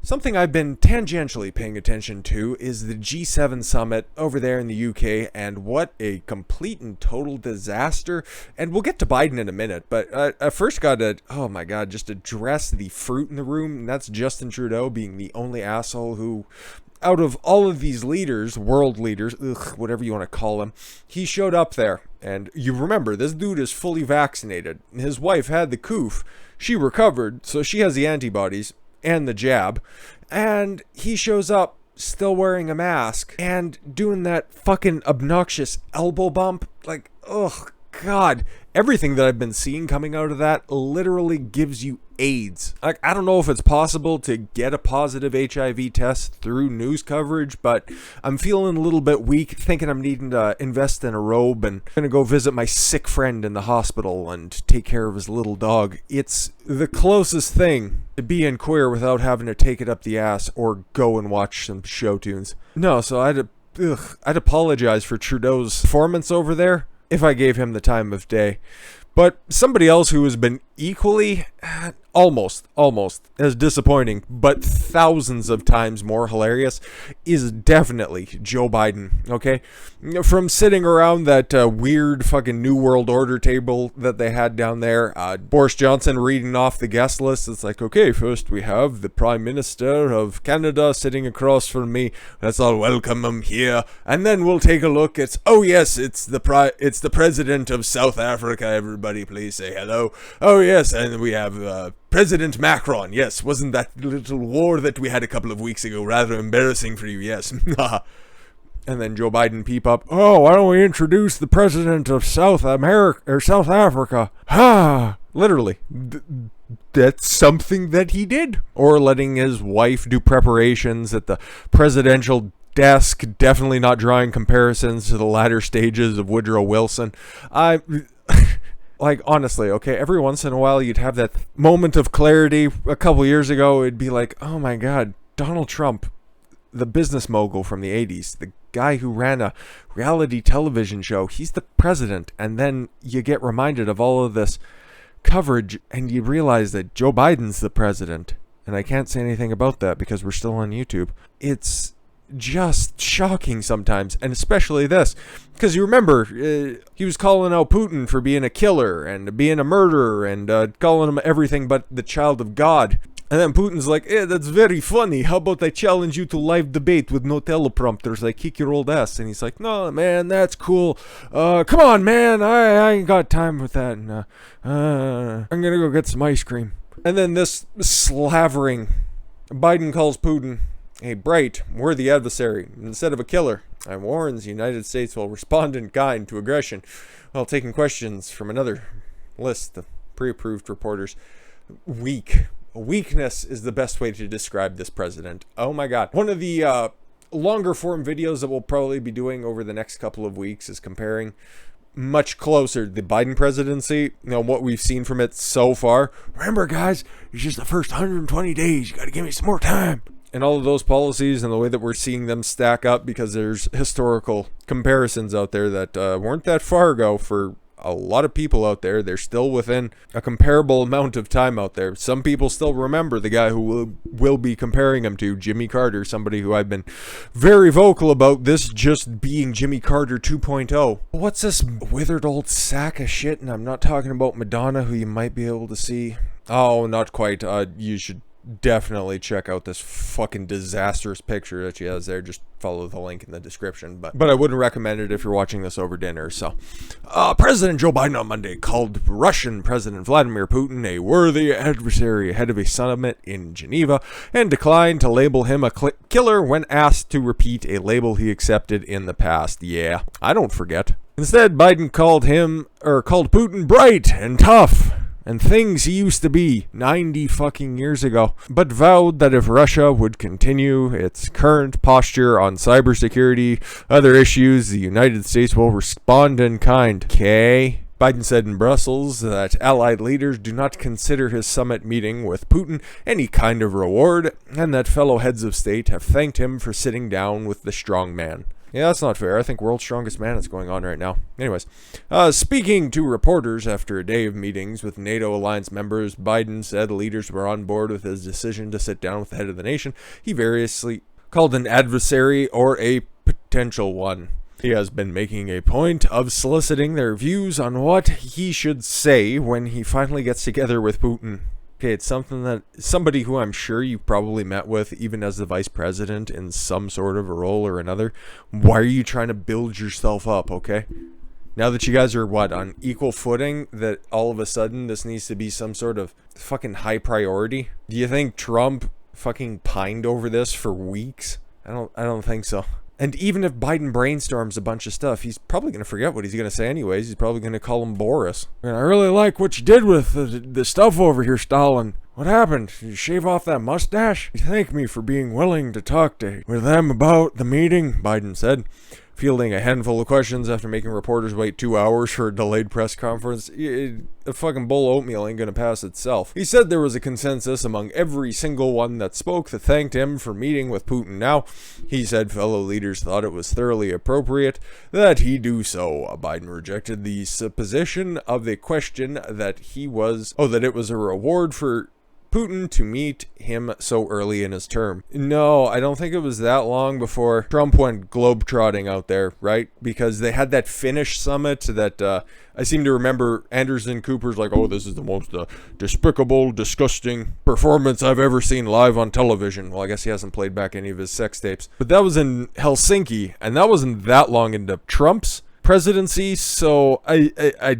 Something I've been tangentially paying attention to is the G7 summit over there in the UK, and what a complete and total disaster. And we'll get to Biden in a minute, but I first got to, oh my god, just address the fruit in the room, and that's Justin Trudeau being the only asshole who, out of all of these leaders, world leaders, whatever you want to call them, he showed up there. And you remember, this dude is fully vaccinated. His wife had the coof. She recovered, so she has the antibodies and the jab, and he shows up still wearing a mask and doing that fucking obnoxious elbow bump. Like, oh god, everything that I've been seeing coming out of that literally gives you AIDS. Like, I don't know if it's possible to get a positive HIV test through news coverage, but I'm feeling a little bit weak, thinking I'm needing to invest in a robe, and I'm gonna go visit my sick friend in the hospital and take care of his little dog. It's the closest thing to being queer without having to take it up the ass or go and watch some show tunes. No, so I'd apologize for Trudeau's performance over there if I gave him the time of day. But somebody else who has been equally, almost as disappointing, but thousands of times more hilarious, is definitely Joe Biden, okay? From sitting around that weird fucking New World Order table that they had down there, Boris Johnson reading off the guest list. It's like, okay, first we have the Prime Minister of Canada sitting across from me. Let's all welcome him here. And then we'll take a look at, oh yes, it's the President of South Africa. Everybody please say hello. Oh yes, and we have President Macron. Yes, wasn't that little war that we had a couple of weeks ago rather embarrassing for you? Yes. And then Joe Biden peep up. Oh, why don't we introduce the President of South America or South Africa? Literally. That's something that he did. Or letting his wife do preparations at the presidential desk, definitely not drawing comparisons to the latter stages of Woodrow Wilson. Like, honestly, okay, every once in a while you'd have that moment of clarity. A couple years ago, it'd be like, oh my god, Donald Trump, the business mogul from the 80s, the guy who ran a reality television show, he's the president. And then you get reminded of all of this coverage, and you realize that Joe Biden's the president. And I can't say anything about that because we're still on YouTube. It's just shocking sometimes, and especially this, because you remember he was calling out Putin for being a killer and being a murderer and calling him everything but the child of God. And then Putin's like, that's very funny, how about I challenge you to live debate with no teleprompters, I kick your old ass. And he's like, no man, that's cool, come on man, I ain't got time with that, and I'm gonna go get some ice cream. And then this slavering Biden calls Putin a bright, worthy adversary instead of a killer, and warns the United States will respond in kind to aggression while taking questions from another list of pre-approved reporters. Weakness is the best way to describe this president. Oh my god. One of the longer form videos that we'll probably be doing over the next couple of weeks is comparing much closer the Biden presidency, what we've seen from it so far. Remember guys, it's just the first 120 days, you gotta give me some more time. And all of those policies and the way that we're seeing them stack up, because there's historical comparisons out there that weren't that far ago for a lot of people out there. They're still within a comparable amount of time out there. Some people still remember the guy who will be comparing him to, Jimmy Carter, somebody who I've been very vocal about this just being Jimmy Carter 2.0. What's this withered old sack of shit? And I'm not talking about Madonna, who you might be able to see. Oh, not quite. You should definitely check out this fucking disastrous picture that she has there. Just follow the link in the description, but I wouldn't recommend it if you're watching this over dinner. So President Joe Biden on Monday called Russian President Vladimir Putin a worthy adversary ahead of a summit in Geneva, and declined to label him a killer when asked to repeat a label he accepted in the past. Yeah, I don't forget. Instead, Biden called Putin bright and tough and things he used to be 90 fucking years ago, but vowed that if Russia would continue its current posture on cybersecurity, other issues, the United States will respond in kind. Okay? Biden said in Brussels that allied leaders do not consider his summit meeting with Putin any kind of reward, and that fellow heads of state have thanked him for sitting down with the strong man. Yeah, that's not fair. I think World's Strongest Man is going on right now. Anyways, speaking to reporters after a day of meetings with NATO alliance members, Biden said leaders were on board with his decision to sit down with the head of the nation he variously called an adversary or a potential one. He has been making a point of soliciting their views on what he should say when he finally gets together with Putin. Okay, it's something that somebody who I'm sure you've probably met with, even as the vice president in some sort of a role or another. Why are you trying to build yourself up, okay? Now that you guys are, on equal footing, that all of a sudden this needs to be some sort of fucking high priority? Do you think Trump fucking pined over this for weeks? I don't think so. And even if Biden brainstorms a bunch of stuff, he's probably going to forget what he's going to say anyways. He's probably going to call him Boris. And I really like what you did with the stuff over here, Stalin. What happened? Did you shave off that mustache? You thank me for being willing to talk with them about the meeting, Biden said, fielding a handful of questions after making reporters wait 2 hours for a delayed press conference. A fucking bowl of oatmeal ain't gonna pass itself. He said there was a consensus among every single one that spoke that thanked him for meeting with Putin now. He said fellow leaders thought it was thoroughly appropriate that he do so. Biden rejected the supposition of the question that it was a reward for Putin to meet him so early in his term. No, I don't think it was that long before Trump went globetrotting out there, right? Because they had that Finnish summit that I seem to remember Anderson Cooper's like, oh, this is the most despicable, disgusting performance I've ever seen live on television. Well, I guess he hasn't played back any of his sex tapes. But that was in Helsinki, and that wasn't that long into Trump's presidency, so I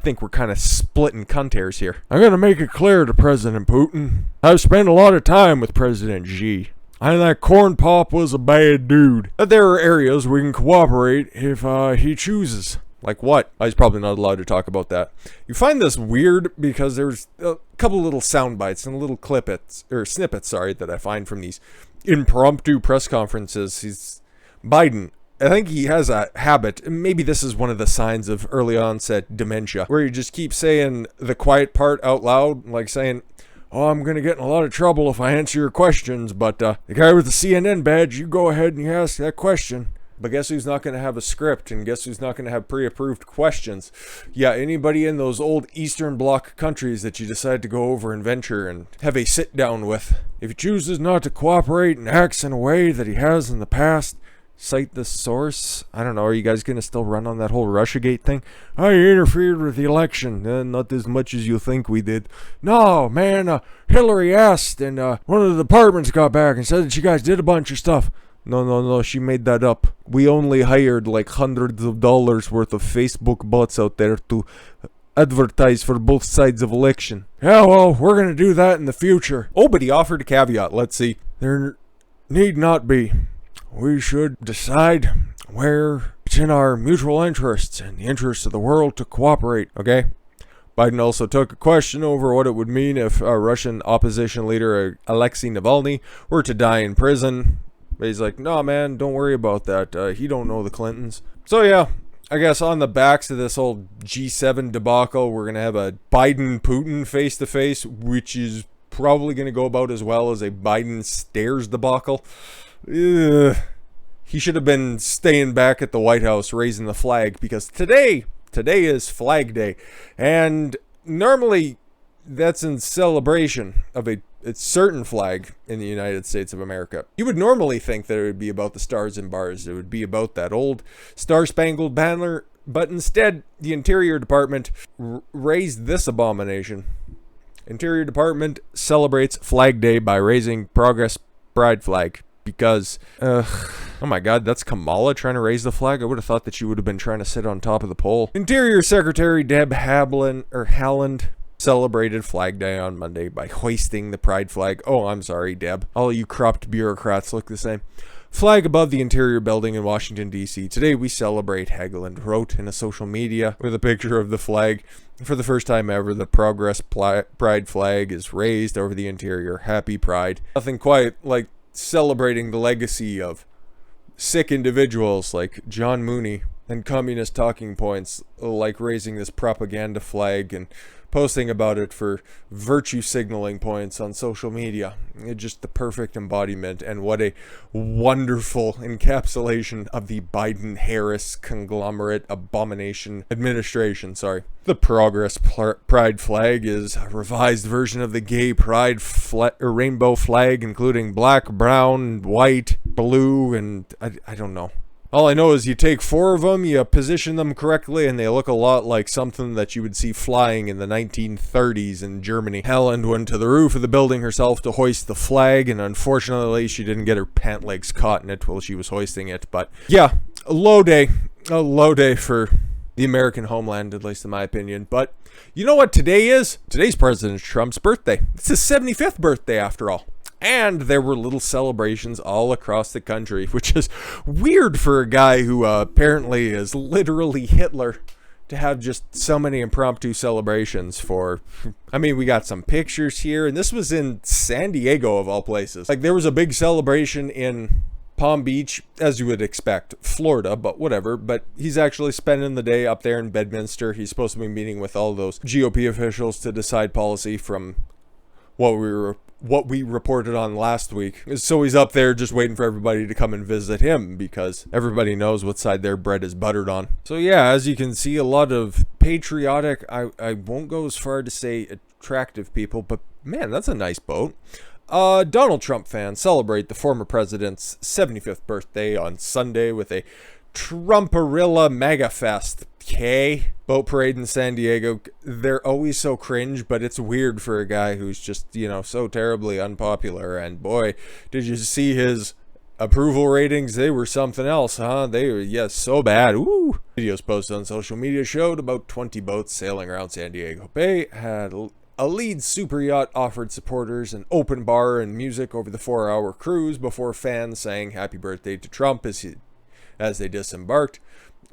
think we're kind of splitting cunt hairs here. I'm going to make it clear to President Putin. I've spent a lot of time with President Xi. And that corn pop was a bad dude. But there are areas we can cooperate if he chooses. Like what? He's probably not allowed to talk about that. You find this weird because there's a couple little sound bites and little snippets, that I find from these impromptu press conferences. Biden, I think he has a habit, maybe this is one of the signs of early onset dementia, where you just keep saying the quiet part out loud, like saying, oh, I'm going to get in a lot of trouble if I answer your questions, but the guy with the CNN badge, you go ahead and you ask that question. But guess who's not going to have a script, and guess who's not going to have pre-approved questions? Yeah, anybody in those old Eastern Bloc countries that you decide to go over and venture and have a sit-down with. If he chooses not to cooperate and acts in a way that he has in the past, cite the source. I don't know, are you guys going to still run on that whole Russiagate thing? I interfered with the election. Not as much as you think we did. No, man, Hillary asked, and one of the departments got back and said that you guys did a bunch of stuff. No, she made that up. We only hired like hundreds of dollars worth of Facebook bots out there to advertise for both sides of election. Yeah, well, we're going to do that in the future. Oh, but he offered a caveat. Let's see. There need not be. We should decide where it's in our mutual interests and the interests of the world to cooperate, okay? Biden also took a question over what it would mean if Russian opposition leader Alexei Navalny were to die in prison. But he's like, no, man, don't worry about that. He don't know the Clintons. So, yeah, I guess on the backs of this whole G7 debacle, we're going to have a Biden-Putin face-to-face, which is probably going to go about as well as a Biden-Stairs debacle. Ugh. He should have been staying back at the White House raising the flag, because today is Flag Day, and normally that's in celebration of a certain flag in the United States of America. You would normally think that it would be about the stars and bars, it would be about that old Star-Spangled Banner, but instead the Interior Department raised this abomination. Interior Department celebrates Flag Day by raising Progress Pride flag. Because, oh my god, that's Kamala trying to raise the flag? I would have thought that she would have been trying to sit on top of the pole. Interior Secretary Deb Haaland celebrated Flag Day on Monday by hoisting the pride flag. Oh, I'm sorry, Deb. All you corrupt bureaucrats look the same. Flag above the Interior Building in Washington, D.C. Today we celebrate, Haaland wrote in a social media with a picture of the flag. For the first time ever, the Progress Pride flag is raised over the interior. Happy Pride. Nothing quite like celebrating the legacy of sick individuals like John Mooney and communist talking points like raising this propaganda flag and posting about it for virtue signaling points on social media. It's just the perfect embodiment, and what a wonderful encapsulation of the Biden-Harris conglomerate abomination administration. The Progress Pride flag is a revised version of the gay pride rainbow flag, including black, brown, white, blue, and I don't know. All I know is you take 4 of them, you position them correctly, and they look a lot like something that you would see flying in the 1930s in Germany. Helen went to the roof of the building herself to hoist the flag, and unfortunately she didn't get her pant legs caught in it while she was hoisting it. But yeah, a low day for the American homeland, at least in my opinion. But you know what today is? Today's President Trump's birthday. It's his 75th birthday, after all. And there were little celebrations all across the country, which is weird for a guy who apparently is literally Hitler to have just so many impromptu celebrations for... I mean, we got some pictures here, and this was in San Diego, of all places. Like, there was a big celebration in Palm Beach, as you would expect, Florida, but whatever. But he's actually spending the day up there in Bedminster. He's supposed to be meeting with all those GOP officials to decide policy from what we reported on last week. So he's up there just waiting for everybody to come and visit him, because everybody knows what side their bread is buttered on. So yeah, as you can see, a lot of patriotic, I won't go as far to say attractive people, but man, that's a nice boat. Donald Trump fans celebrate the former president's 75th birthday on Sunday with a Trumparilla MAGA Fest. Okay. Boat parade in San Diego. They're always so cringe, but it's weird for a guy who's just, so terribly unpopular. And boy, did you see his approval ratings? They were something else, huh? They were, so bad. Ooh. Videos posted on social media showed about 20 boats sailing around San Diego Bay. Had a lead super yacht offered supporters an open bar and music over the 4-hour cruise before fans sang happy birthday to Trump as they disembarked.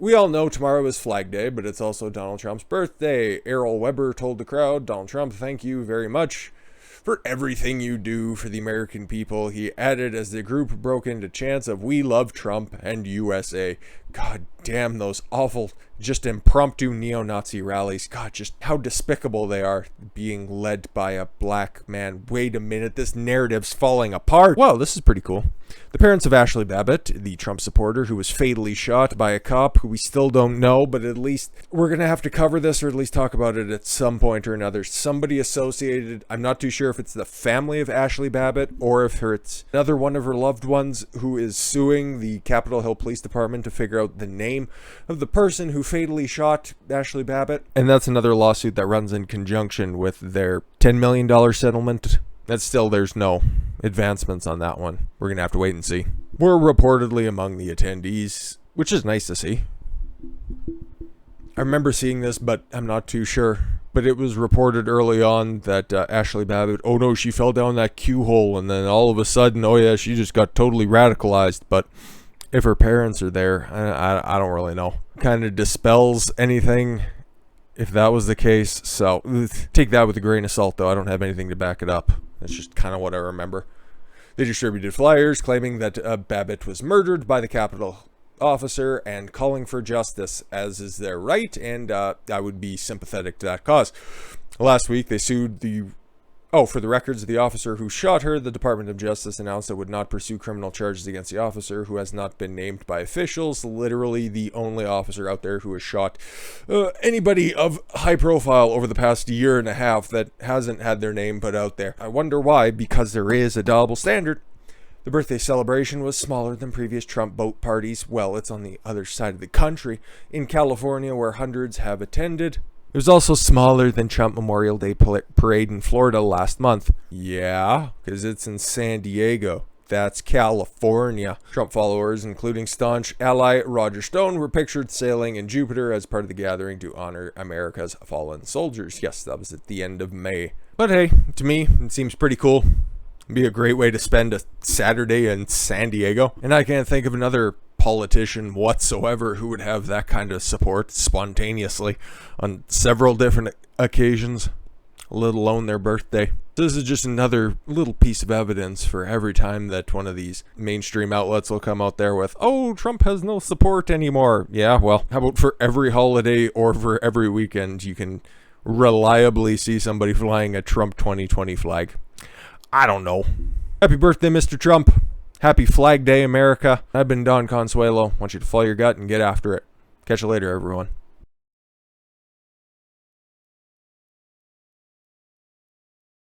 We all know tomorrow is Flag Day, but it's also Donald Trump's birthday. Errol Weber told the crowd, "Donald Trump, thank you very much for everything you do for the American people." He added as the group broke into chants of "We love Trump" and USA. God damn those awful, just impromptu neo-Nazi rallies. God, just how despicable they are, being led by a black man. Wait a minute, this narrative's falling apart. Wow, this is pretty cool. The parents of Ashley Babbitt, the Trump supporter who was fatally shot by a cop who we still don't know, but at least we're going to have to cover this, or at least talk about it at some point or another. Somebody associated, I'm not too sure if it's the family of Ashley Babbitt or if it's another one of her loved ones who is suing the Capitol Hill Police Department to figure out the name of the person who fatally shot Ashley Babbitt. And that's another lawsuit that runs in conjunction with their $10 million settlement. That's still, there's no advancements on that one. We're going to have to wait and see. We're reportedly among the attendees, which is nice to see. I remember seeing this, but I'm not too sure. But it was reported early on that Ashley Babbitt, oh no, she fell down that Q hole, and then all of a sudden, oh yeah, she just got totally radicalized. But if her parents are there, I don't really know. Kind of dispels anything if that was the case. So take that with a grain of salt, though. I don't have anything to back it up. That's just kind of what I remember. They distributed flyers claiming that Babbitt was murdered by the Capitol officer and calling for justice, as is their right, and I would be sympathetic to that cause. Last week, they sued for the records of the officer who shot her. The Department of Justice announced it would not pursue criminal charges against the officer, who has not been named by officials. Literally the only officer out there who has shot anybody of high profile over the past year and a half that hasn't had their name put out there. I wonder why, because there is a double standard. The birthday celebration was smaller than previous Trump boat parties. Well, it's on the other side of the country, in California, where hundreds have attended. It was also smaller than Trump Memorial Day parade in Florida last month. Yeah, because it's in San Diego. That's California. Trump followers, including staunch ally Roger Stone, were pictured sailing in Jupiter as part of the gathering to honor America's fallen soldiers. Yes, that was at the end of May. But hey, to me, it seems pretty cool. It'd be a great way to spend a Saturday in San Diego. And I can't think of another politician whatsoever who would have that kind of support spontaneously on several different occasions, let alone their birthday. This is just another little piece of evidence for every time that one of these mainstream outlets will come out there with, oh, Trump has no support anymore. Yeah, well, how about for every holiday or for every weekend you can reliably see somebody flying a Trump 2020 flag. I don't know. Happy birthday, Mr. Trump. Happy Flag Day, America. I've been Don Consuelo. I want you to follow your gut and get after it. Catch you later, everyone.